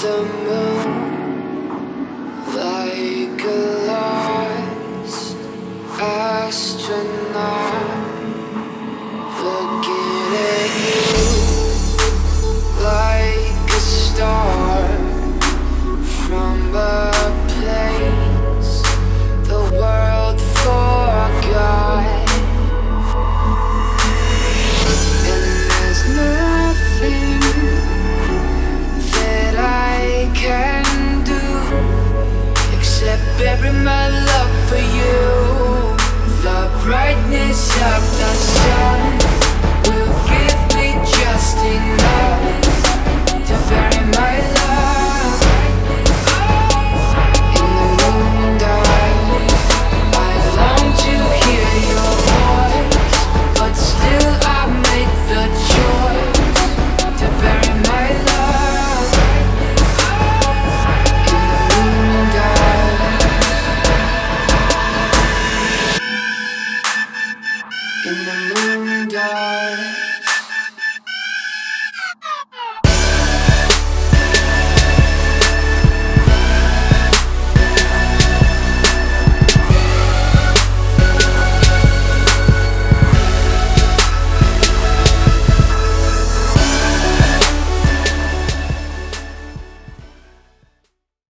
the moon like a lost astronaut, looking at you like a star from a place the world forgot. And there's nothing that I can do except bury my love for you. The brightness of the sun will give me just enough to bury my love. In the moonlight, I long to hear your voice, but still I make the choice to bury my love. In the moonlight, in the moonlight.